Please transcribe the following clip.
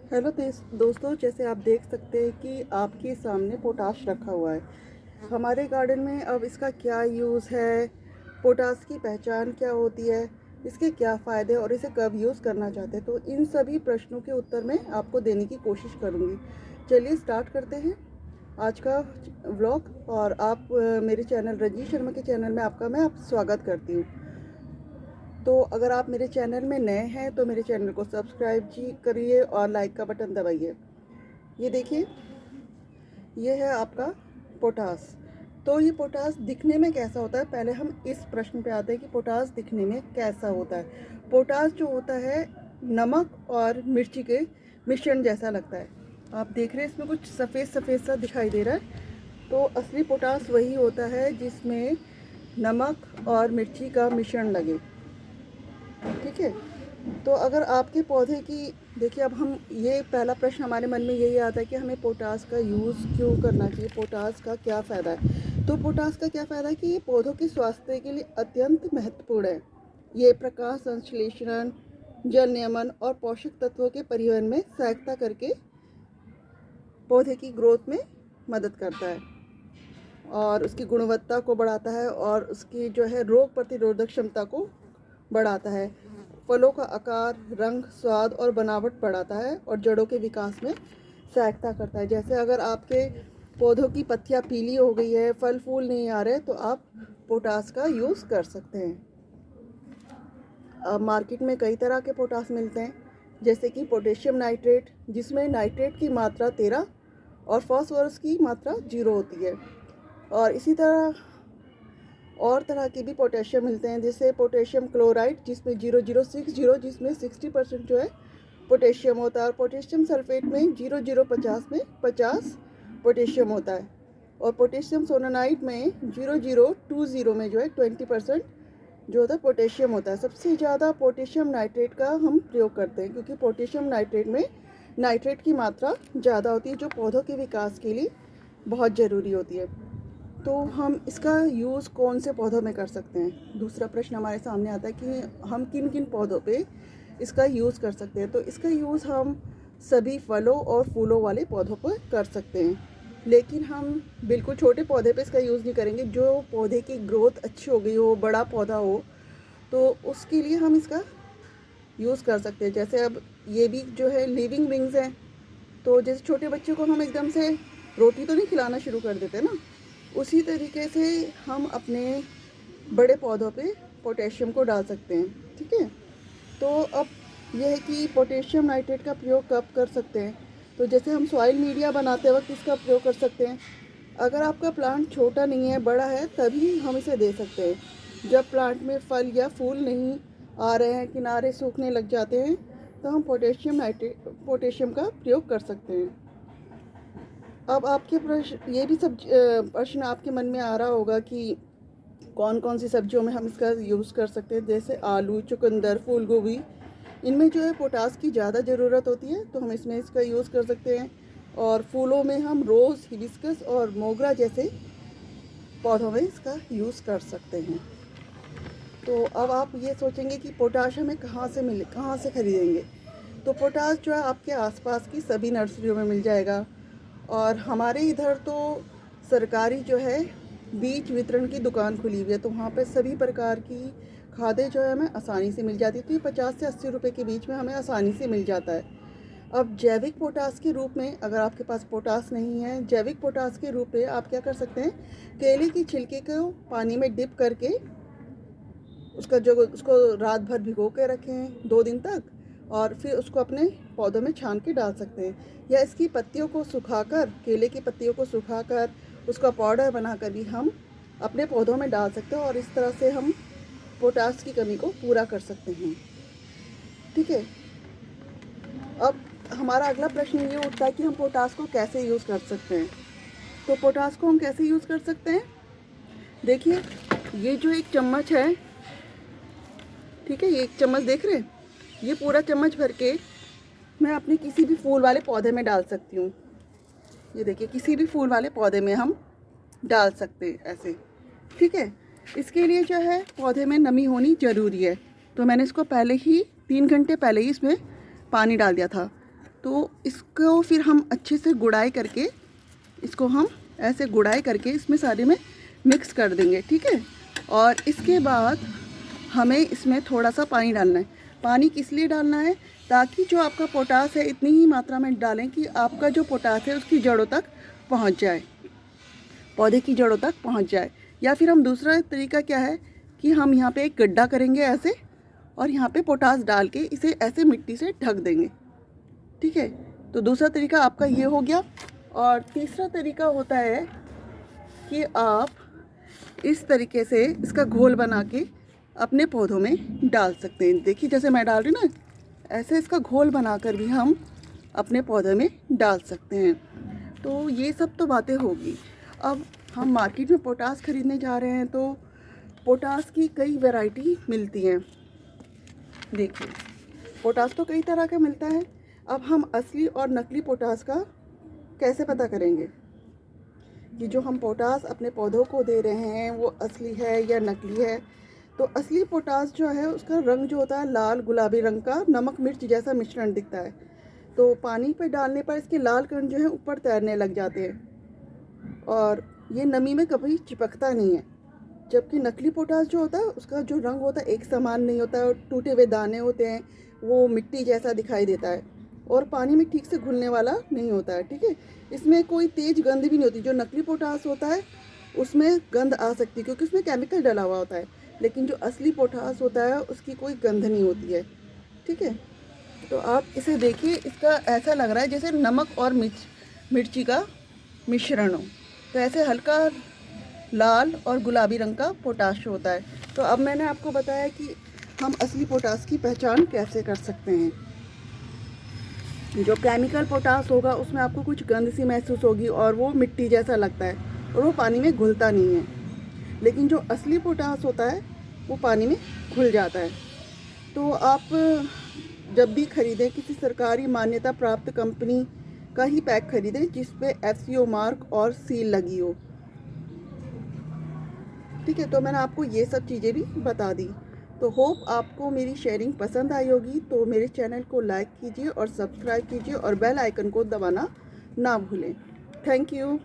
Hello दोस्तों, जैसे आप देख सकते हैं कि आपके सामने पोटाश रखा हुआ है। हमारे गार्डन में अब इसका क्या यूज़ है, पोटाश की पहचान क्या होती है, इसके क्या फ़ायदे और इसे कब यूज़ करना चाहते हैं, तो इन सभी प्रश्नों के उत्तर मैं आपको देने की कोशिश करूँगी। चलिए स्टार्ट करते हैं आज का व्लॉग। और आप मेरे चैनल रजनी शर्मा के चैनल में मैं स्वागत करती हूँ। तो अगर आप मेरे चैनल में नए हैं तो मेरे चैनल को सब्सक्राइब जी करिए और लाइक का बटन दबाइए। ये देखिए, ये है आपका पोटास। तो ये पोटास दिखने में कैसा होता है, पहले हम इस प्रश्न पे आते हैं कि पोटास दिखने में कैसा होता है। पोटास जो होता है नमक और मिर्ची के मिश्रण जैसा लगता है। आप देख रहे हैं इसमें कुछ सफ़ेद सफ़ेद सा दिखाई दे रहा है। तो असली पोटास वही होता है जिसमें नमक और मिर्ची का मिश्रण लगे। ठीक है। तो अगर आपके पौधे की देखिए, अब हम ये पहला प्रश्न हमारे मन में यही आता है कि हमें पोटास का यूज़ क्यों करना चाहिए, पोटास का क्या फ़ायदा है। तो पोटास का क्या फ़ायदा है कि ये पौधों के स्वास्थ्य के लिए अत्यंत महत्वपूर्ण है। ये प्रकाश संश्लेषण, जल नियमन और पोषक तत्वों के परिवहन में सहायता करके पौधे की ग्रोथ में मदद करता है और उसकी गुणवत्ता को बढ़ाता है और उसकी जो है रोग प्रतिरोधक क्षमता को बढ़ाता है। फलों का आकार, रंग, स्वाद और बनावट बढ़ाता है और जड़ों के विकास में सहायता करता है। जैसे अगर आपके पौधों की पत्तियां पीली हो गई है, फल फूल नहीं आ रहे, तो आप पोटास का यूज़ कर सकते हैं। अब मार्केट में कई तरह के पोटास मिलते हैं, जैसे कि पोटेशियम नाइट्रेट, जिसमें नाइट्रेट की मात्रा 13 और फास्फोरस की मात्रा 0 होती है। और इसी तरह और तरह के भी पोटेशियम मिलते हैं, जैसे पोटेशियम क्लोराइड जिसमें 0060, जिसमें 60% जो है पोटेशियम होता है। और पोटेशियम सल्फेट में 0050 में 50 पोटेशियम होता है। और पोटेशियम सोनानाइड में 0020 में जो है 20% जो होता है पोटेशियम होता है। सबसे ज़्यादा पोटेशियम नाइट्रेट का हम प्रयोग करते हैं, क्योंकि पोटेशियम नाइट्रेट में नाइट्रेट की मात्रा ज़्यादा होती है, जो पौधों के विकास के लिए बहुत ज़रूरी होती है। तो हम इसका यूज़ कौन से पौधों में कर सकते हैं। दूसरा प्रश्न हमारे सामने आता है कि हम किन किन पौधों पे इसका यूज़ कर सकते हैं। तो इसका यूज़ हम सभी फलों और फूलों वाले पौधों पर कर सकते हैं, लेकिन हम बिल्कुल छोटे पौधे पे इसका यूज़ नहीं करेंगे। जो पौधे की ग्रोथ अच्छी हो गई हो, बड़ा पौधा हो, तो उसके लिए हम इसका यूज़ कर सकते हैं। जैसे अब ये भी जो है लिविंग विंग्स हैं, तो जैसे छोटे बच्चे को हम एकदम से रोटी तो नहीं खिलाना शुरू कर देते ना, उसी तरीके से हम अपने बड़े पौधों पे पोटेशियम को डाल सकते हैं। ठीक है। तो अब यह है कि पोटेशियम नाइट्रेट का प्रयोग कब कर सकते हैं। तो जैसे हम सॉइल मीडिया बनाते वक्त इसका प्रयोग कर सकते हैं। अगर आपका प्लांट छोटा नहीं है, बड़ा है, तभी हम इसे दे सकते हैं। जब प्लांट में फल या फूल नहीं आ रहे हैं, किनारे सूखने लग जाते हैं, तो हम पोटेशियम का प्रयोग कर सकते हैं। अब आपके प्रश्न आपके मन में आ रहा होगा कि कौन कौन सी सब्जियों में हम इसका यूज़ कर सकते हैं। जैसे आलू, चुकंदर, फूल गोभी, इनमें जो है पोटास की ज़्यादा ज़रूरत होती है, तो हम इसमें इसका यूज़ कर सकते हैं। और फूलों में हम रोज़, हिबिस्कस और मोगरा जैसे पौधों में इसका यूज़ कर सकते हैं। तो अब आप ये सोचेंगे कि पोटाश हमें कहाँ से खरीदेंगे। तो पोटाश जो है आपके आसपास की सभी नर्सरियों में मिल जाएगा। और हमारे इधर तो सरकारी जो है बीज वितरण की दुकान खुली हुई है, तो वहाँ पे सभी प्रकार की खादें जो है हमें आसानी से मिल जाती है। तो ये 50 से 80 रुपए के बीच में हमें आसानी से मिल जाता है। अब जैविक पोटास के रूप में, अगर आपके पास पोटास नहीं है, जैविक पोटास के रूप में आप क्या कर सकते हैं, केले की छिलके को पानी में डिप करके उसको रात भर भिगो के रखें 2 दिन तक, और फिर उसको अपने पौधों में छान के डाल सकते हैं। या इसकी पत्तियों को सुखाकर, केले की पत्तियों को सुखाकर उसका पाउडर बनाकर भी हम अपने पौधों में डाल सकते हैं, और इस तरह से हम पोटास की कमी को पूरा कर सकते हैं। ठीक है। अब हमारा अगला प्रश्न ये उठता है कि हम पोटास को कैसे यूज़ कर सकते हैं। तो पोटास को हम कैसे यूज़ कर सकते हैं, देखिए, ये जो एक चम्मच है, ठीक है, ये एक चम्मच देख रहे हैं, ये पूरा चम्मच भर के मैं अपने किसी भी फूल वाले पौधे में डाल सकती हूँ। ये देखिए, किसी भी फूल वाले पौधे में हम डाल सकते हैं ऐसे। ठीक है। इसके लिए जो है पौधे में नमी होनी ज़रूरी है। तो मैंने इसको पहले ही 3 घंटे पहले ही इसमें पानी डाल दिया था। तो इसको फिर हम अच्छे से गुड़ाई करके, इसको हम ऐसे गुड़ाई करके इसमें सारे में मिक्स कर देंगे, ठीक है। और इसके बाद हमें इसमें थोड़ा सा पानी डालना है। पानी किस लिए डालना है? ताकि जो आपका पोटास है इतनी ही मात्रा में डालें कि आपका जो पोटास है उसकी जड़ों तक पहुंच जाए, पौधे की जड़ों तक पहुंच जाए। या फिर हम दूसरा तरीका क्या है कि हम यहाँ पे एक गड्ढा करेंगे ऐसे, और यहाँ पे पोटास डाल के इसे ऐसे मिट्टी से ढक देंगे, ठीक है। तो दूसरा तरीका आपका ये हो गया। और तीसरा तरीका होता है कि आप इस तरीके से इसका घोल बना के अपने पौधों में डाल सकते हैं। देखिए जैसे मैं डाल रही हूँ ना, ऐसे इसका घोल बनाकर भी हम अपने पौधे में डाल सकते हैं। तो ये सब तो बातें होगी। अब हम मार्केट में पोटास खरीदने जा रहे हैं तो पोटास की कई वैरायटी मिलती हैं। देखिए पोटास तो कई तरह का मिलता है। अब हम असली और नकली पोटास का कैसे पता करेंगे कि जो हम पोटास अपने पौधों को दे रहे हैं वो असली है या नकली है? तो असली पोटास जो है उसका रंग जो होता है लाल गुलाबी रंग का नमक मिर्च जैसा मिश्रण दिखता है। तो पानी पे डालने पर इसके लाल कण जो है ऊपर तैरने लग जाते हैं और ये नमी में कभी चिपकता नहीं है। जबकि नकली पोटास जो होता है उसका जो रंग होता है एक समान नहीं होता है और टूटे हुए दाने होते हैं, वो मिट्टी जैसा दिखाई देता है और पानी में ठीक से घुलने वाला नहीं होता है, ठीक है। इसमें कोई तेज गंध भी नहीं होती। जो नकली पोटास होता है उसमें गंध आ सकती है क्योंकि उसमें केमिकल डला हुआ होता है, लेकिन जो असली पोटास होता है उसकी कोई गंध नहीं होती है, ठीक है। तो आप इसे देखिए, इसका ऐसा लग रहा है जैसे नमक और मिर्ची का मिश्रण हो। तो ऐसे हल्का लाल और गुलाबी रंग का पोटाश होता है। तो अब मैंने आपको बताया कि हम असली पोटास की पहचान कैसे कर सकते हैं। जो केमिकल पोटास होगा उसमें आपको कुछ गंध सी महसूस होगी और वो मिट्टी जैसा लगता है और वो पानी में घुलता नहीं है। लेकिन जो असली पोटास होता है वो पानी में घुल जाता है। तो आप जब भी ख़रीदें किसी सरकारी मान्यता प्राप्त कंपनी का ही पैक खरीदें जिस पे FCO मार्क और सील लगी हो, ठीक है। तो मैंने आपको ये सब चीज़ें भी बता दी। तो होप आपको मेरी शेयरिंग पसंद आई होगी। तो मेरे चैनल को लाइक कीजिए और सब्सक्राइब कीजिए और बेल आइकन को दबाना ना भूलें। Thank you.